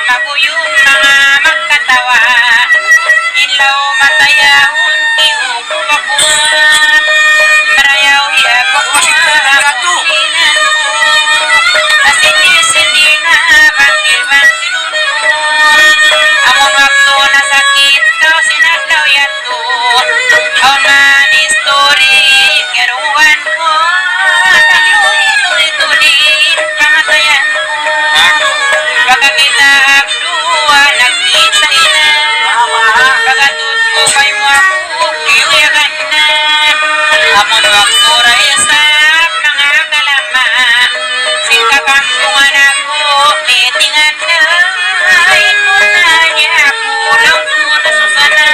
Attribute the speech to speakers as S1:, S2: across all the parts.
S1: maguyong mga magkatawa. Ilaw matayahon, tiyong kapuan. Marayaw hiyagok makakapinan ko. Nasindi-sindi na bangkil-bangkil unun. Amon wakto na sakit daw sinadlaw yato. Aon man history, karuan ko. Tagluhin-ulit-ulit, kamatayan ko. Baka kita abdua, nagpit sa ina. Kagatut ko kay mo ako, kiuyagan na. Amon wakto ra isap, mga kalama. Singkakampungan ako, meetingan na. Inunan niya ako, lang mo na susana.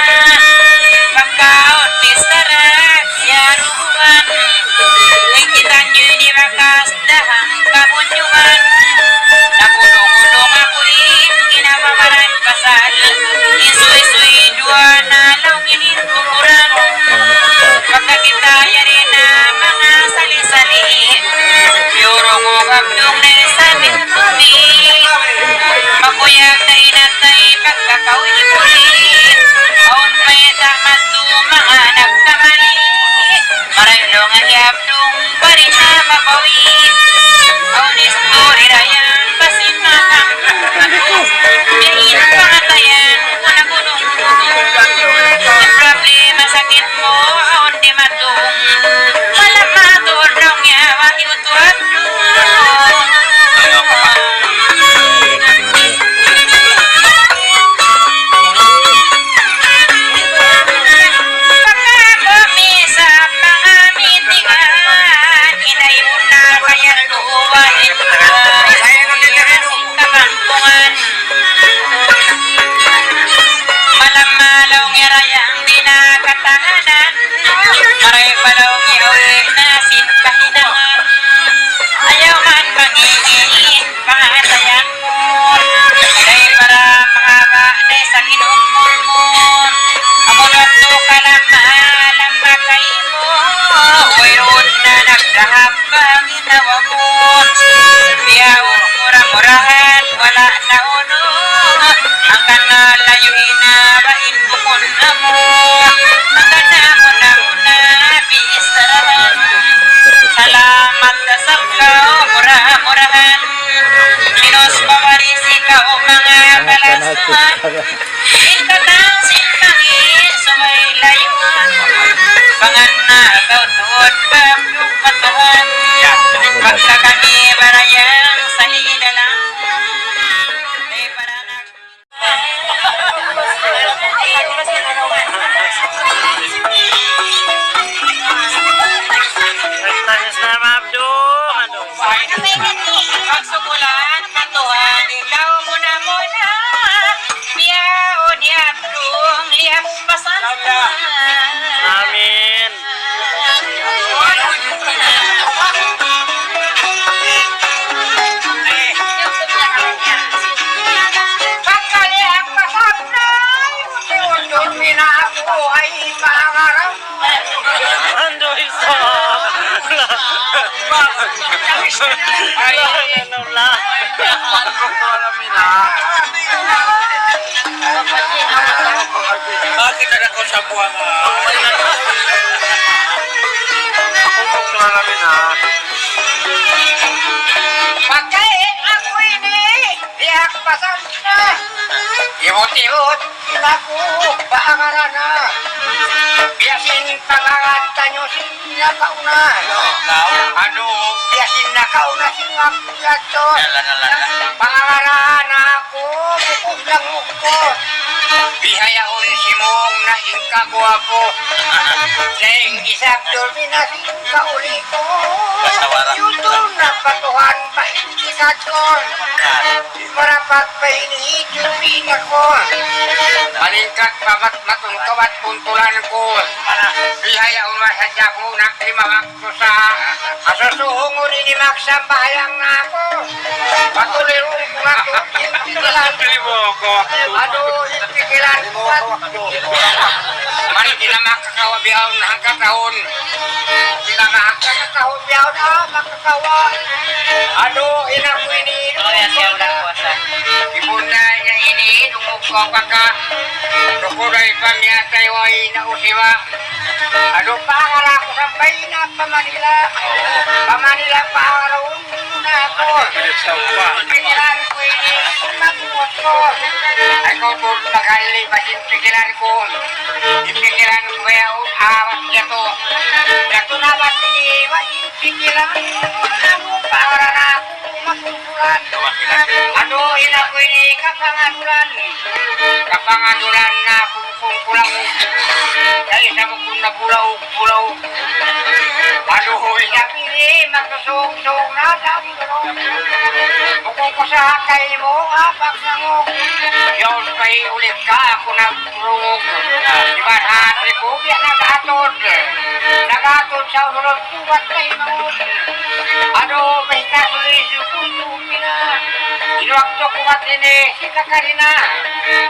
S1: Pagkaon, pistarat, siya ruan. Ikitan nyo ni Rakas, dahang kabunyuhan. Nakulong-ulong ako ginamamaran pasal. Isuy-suy, dua na lang hihintukuran. Pagkakitaya rin na mga sali-sali. Yorong abdong na sabit kumi. Makuyag na inatay pagkakaulit-ulit. Aon may tamat to mga nagkamali. Marayong ang abdong pa rin na mabawi. Aon istori rayang basin makang Dihin mga tayan, kunagulong-gulong. Yung problema sakit mo, aon di matong. Walang matulong niya, wakiuturan doon. Pagkakumisap mga mitingan, inay mo na kaya tuwain kakampungan. Malam-malaw ngirayang dinakatahanan. Maray palaw ngiawi na sinkahinangan. Ayaw man mangingiin pangatayan mo. Day para mahaba day sa kinumon mo. Amunot to kalamalam makay mo. Mayroon na nagdahap ang ginawa mo. Biyaw mura-murahan, wala na uno. Ang kanalayuin na bain bukon na mo. Ang kanamuna-una, biistarahan. Salamat na sa ikaw, mura-murahan. Minos pawarisi ka o mga kalasan. Inkatang sintangin, sumay layuan. Pangan na ikaw tuod, pagdong patuhan. Pagka kami barayang salida lang. Ay para nag...
S2: Tasis na mabdo.
S1: Pagsukulan, katuhan, ikaw muna. Biyaon yabdong, liyak pasan.
S2: Amin.
S1: Pagkaliak pasapnay, unti-unti minabuhay pangarap.
S2: Ando isa.
S1: Ay,
S2: Nula.
S3: Bakit na ako sa buwan na?
S1: pagkain ako ini, liyak pasan na. Imot-imot, inaku pangaran na. Biasin pangangatan nyo sinakauna.
S3: Ano?
S1: Biasin na kauna singakuyaton. Pangaran ako, bukod lang ko. Bihaya ulit si mong na ingkagwapo. Sing isang dolbi na singkauli ko. Yutong na patuhan pa intinat ko. Marapat pa hinihijubin ako. Malingkat pamat matungkawat puntulan ko. Bihaya ulit sa jago naglimawag ko sa asusuhong uri ni magsambayang na ako. Patuloy rin ko nga ko. Aduh, pikiran kuat. Mari kita makakawa biaw na hangkatahon. Kita makakatahon biaw na makakawa. Aduh, inaku ini.
S2: Oh ya, siya udah puasa.
S1: Ibunda niya ikaw kaka. Dukuray pamiyatay way na usiwa. Ano pangara ko sa bayna pamanila. Pamanila pangaroon na ako. Pikiran ko ini mabuot ko. Ako po magalibasin pikiran ko. Ipikiran ko kaya awat niya to. Dato naman iniwa pikiran ko. Para na ako masusuran. Ano ina ko ini kapanganuran. Kapanganuran na kung kulang. Kaya sa mo kung nabulaw-bulaw. Ano ina pili magsusong-song na dami ko. Bukong ko sa hakay mo apak nangog. Yun kay ulit ka ako nagurungog. Diba hati ko biya nagatod. Nagatod sa unod kubat kay mangod. Ano may kasuliso kung lumina. Inuwakto kubat ini si Kakarina.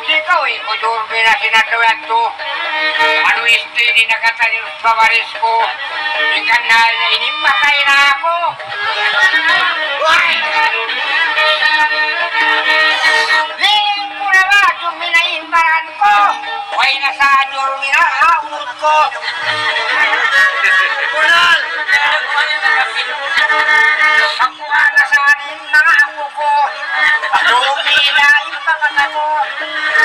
S1: Sikaw eh kudurbi na sinatawag to. Ano istri di nakatanin sa babaris ko. Ikan na inimatay na ako. Lingin ko na ba duminaimbaran ko. Huwag na sa durmina haunod ko. Kunal! Nakuha na sa anin mga ako ko. Dumina impamata ko.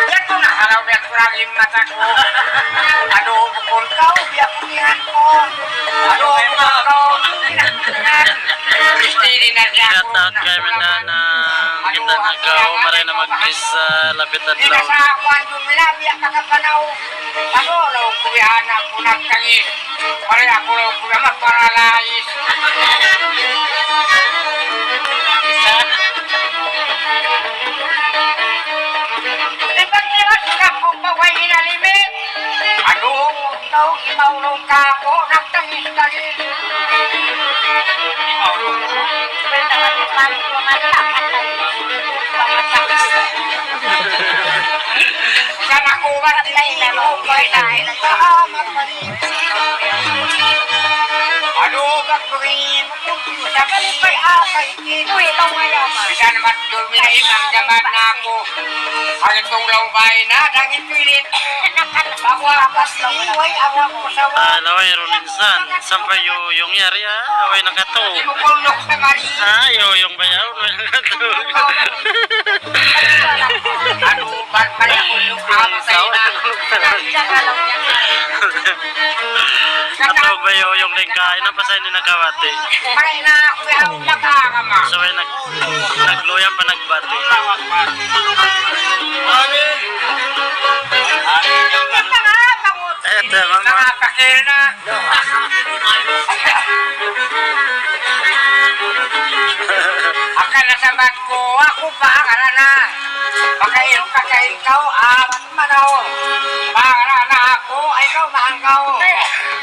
S1: Yato na halaw na kurang imata ko. Ano bukol ka o biyak kumihan ko. Ano bukol ka o pinagkunan. Istiri na siya ko.
S2: Shout out kay Manana. Kita na ka maray na mag-kiss sa lapit at
S1: Di na
S2: law.
S1: sa ako ang dumila biyak kakapanaw. Ano law kumihan ako nagtangis. Pare ako law kumihan magparalais. Ano daw imaulong ka po nagtangis-tangis. Sa nakuha na inalupay na ano gagawin sa kalipay akay uy ikaw ngayon bisa naman duminahin ang jaman na ako ang itong laubay na dangin pilit ako akas iway awa ko sa
S2: Laway Roninsan. Sampai yung yari away nakato.
S1: di mo kulok sa mali
S2: Yung bayaw nakato.
S1: ano ba kaya kulok amatay na
S2: Ato bayo yung lingkain ang pasay ni nakawati.
S1: kaya na ako yung nakakama
S2: So ay nagloyan pa nagbati. Eto mama.
S1: nakapakil na akala sa mat ko ako pa akala na pakain kau amat manaw para na ako ay kau mahanggaw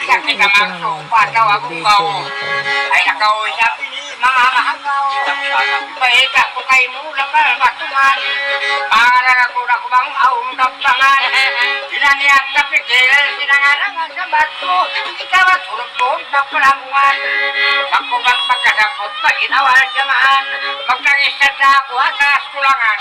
S1: yang kita masuk pada aku kau ay nakaw siya pili mga mahanggaw baik ako kay mo lakal batuman para ako na kumang aung tapangan dinaniat tapi kailan sinangarangan sa batu ikaw at surupon sa palangungan ako magkasabot pa inawal jamaan magkagisa sa ako atas kulangan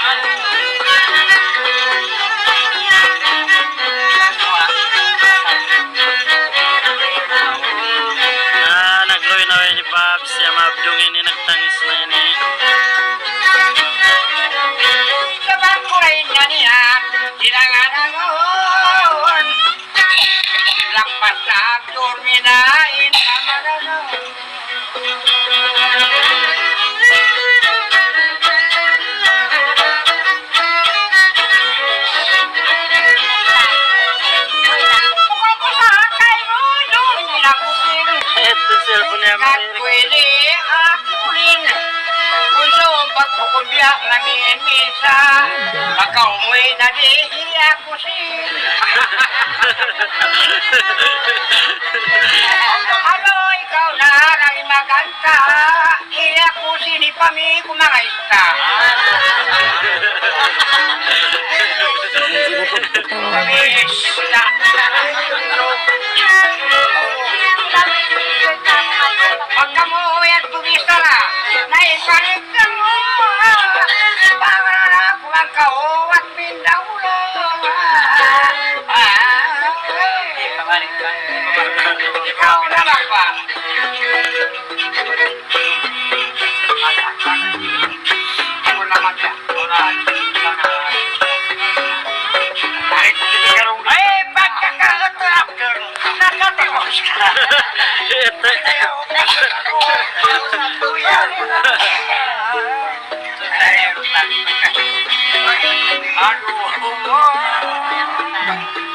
S2: Nagloy na ni Babs. Siya mabdungin ni nagtangis na yun eh.
S1: Sabang ko rin na niya sinangarangan lakpas na durminain amarangan
S2: Ito cellphone niya
S1: Kat
S2: Mary.
S1: pwede akulin kung sa umpat mo kung biyak namin misa Pagka umuwi na di ako sin Ano ikaw na lang maganda Iyak ko sinipami kung mga ista Kami ista Pagka mo at turista na, naipanig ka mo. Para na kumang kao at Mindaulo. Ikaw na lang ba? Ako naman siya. Ay, pagkakalatap doon. Nakatimos ka.
S2: Ito.
S1: Ayaw na ako. Aduh,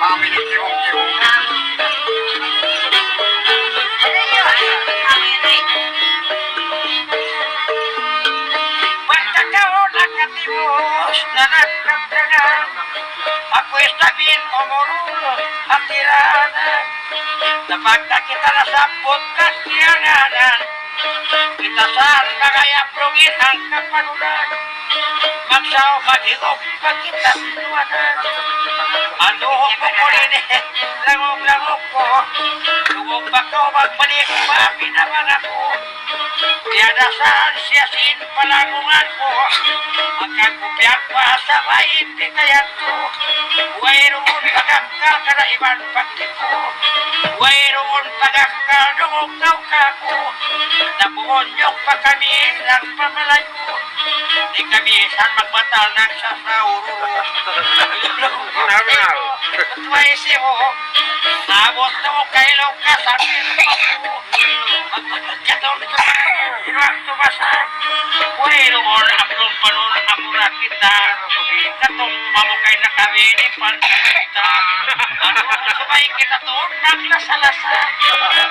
S1: kami ni kiwong-kiwong. Pagkakaon nakatimos na nagkagdagan, ako'y sabihin umurong at tiranan. Napagka kita na sa podcast niyanganan, kita saan magayaprungin ang kapanunan. Magsaw maghigop pag kita sinuanan. Anuhok ko ko rin langog-langog ko. Lugog pa ko magbalik pa pinamang ako. Tiyadasaan siya palangungan ko. Magkagupyak pa sa mainti kayat ko. Wayroon pagakal ka na iban pagtiko. Wayroon pagakal dungog-gaw ka ko. Nabuhonyok pa kami ng pamalayo. Di kami saan magbatal ng sasauro.
S3: Naminaw.
S1: Tuway siyo, abot na mo kailaw ka sa pinto. Magpagkataon ka pa, inuwag tumasa. Wayroon aplong panon amura kita. Katong mamukay na kami ni Pankamita. Ano sabay kita doon, maglasalasa.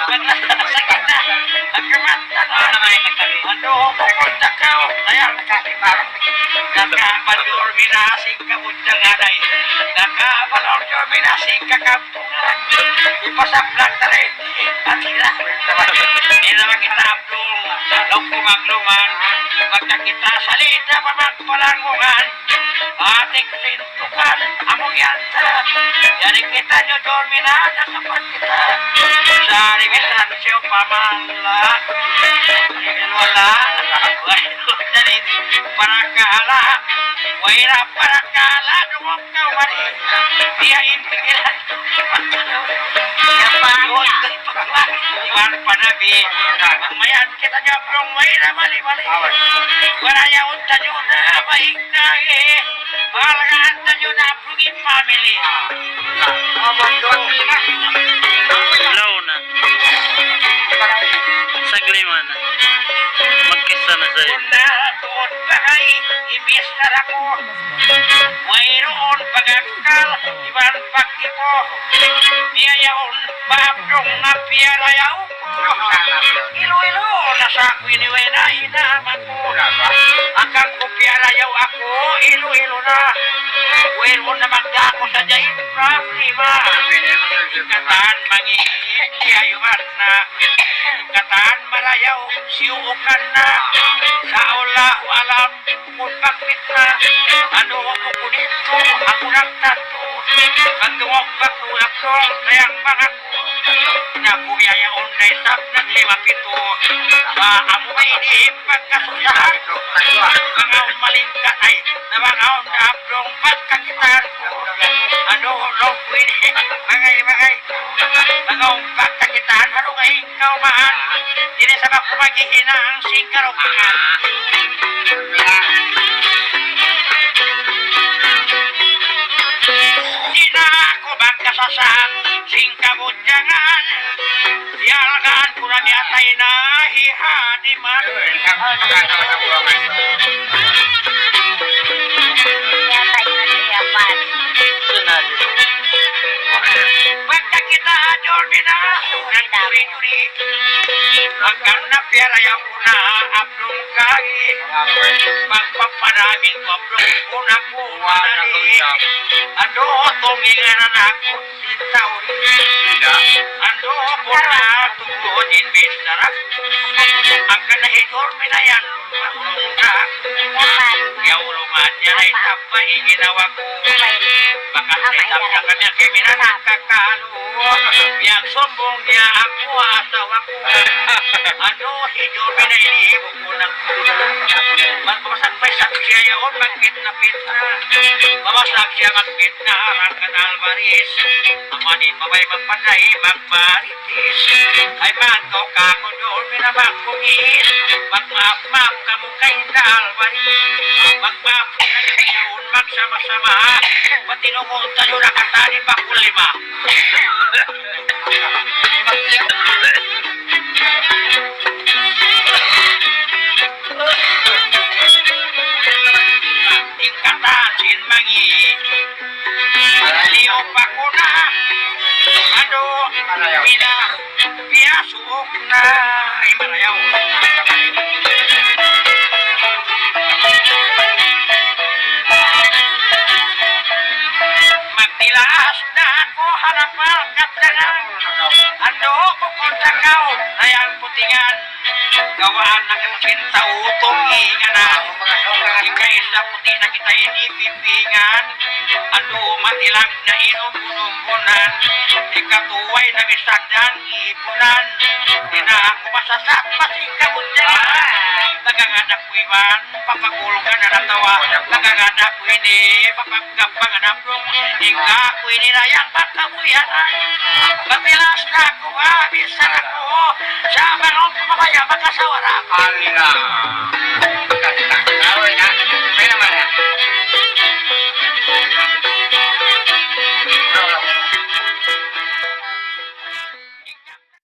S1: Maglasalasa kita. Agkamata na. Ano, pupunta ka. Ayan, nakalibar. Nakabalor minasing kabutang anay. Nakabalor minasing kakampungan. Ipasaplang na rin. At sila. Hindi naman kita aplong. Nung kumagluman. Pagkakita salita pa magpalangungan. Ating pintukan. Among yanta. Yaring kita nyo dormina. Nakapan kita. Sa ringilan siyo pamala. Wala. Para kala, waira para kala, dumong kau mari, dia impikiran, yang bangun, iwan panabi, mayan kita nyabrong waira mali-mali, waraya unta nyuna baik nage, warga unta nyuna prugin family.
S2: Law na. Sagli man. Magkisa na sa'yo.
S1: Doon bagay, ibistar ako. Mayroon pagakal, iban pagkipo. Biyayaon, babrong na piyarayaw ko. Ilo-ilo, nasa kwiniway na hinaman ko. Akang ko piyarayaw ako, ilo-ilo na. Mayroon na magdako sa jayin problema. Kataan mangiit, iyayuan na. Kataan marayaw, siuukan na. Sa ula, alam, kung bakit na. Ano ako kunito, ako nagtato. Pagtungok pagtungok ko, kayang mga ko. Nakuyayaon na isap ng 5-7. Amo may inihip pagkasusahan ko. Mga malingkat ay, na mga nablong pagkakitaan ko. Ano, long pwede, magay-magay. Mga pagkakitaan, ano nga ikaw maan. Hindi sa magpumagihina ang singkaropangan. Di na ako magkasasang singkabudyangan. Yalagaan ko na niyatay na hihadiman.
S2: Sunod.
S1: Pagka kita dormina, ng turi-turi. Hanggang napiyarayaw ko na aplong kagi. Pagpaparaming ko aplong una ko madali. Ano tungingan ako sintaw. Ano po na tugodin bisarap. Hanggang nahidormi na yan. Mahulong ka. Yaulungan yan ay tapay ginawa ko. Baka setap na kanya kiminan kakalo. Yang sombong niya ako asawa ko. Ano hidormi na inihibok ko ng kulo. Magpasan pa sa siya yaon magkit na pitra. sak siya magpinaran kan Alvarez. Amanin mo ba'y magpanay magbaritis. Ay manto ka ko doon minabakungis. Magmap-map ka mo kay na Alvarez. Magmap ka yun magsama-sama. Patinungunta nyo nakatani bakul 5. Tingkatasin mangi Liyo pa ko na Ano Pinasuk na Ay marayaw Magtilaas na ako Harapal katlangan Ano bukod sa kao Ayang putingan Gawaan na kasinta utong inganan Ikay sa puti na kita inipipingan Ano matilang na inumunumunan Ikatuway na bisagdan ipunan Di na ako masasat pasikabot dyan Nagaganap ko iwan Papagulgan na natawa Nagaganap ko ini Papagkapang anaplong Ika ko ini na yang pagkabuyanan Matilas na ako Abisan ako Sa mga pamamaya Magkasawara
S3: Allah.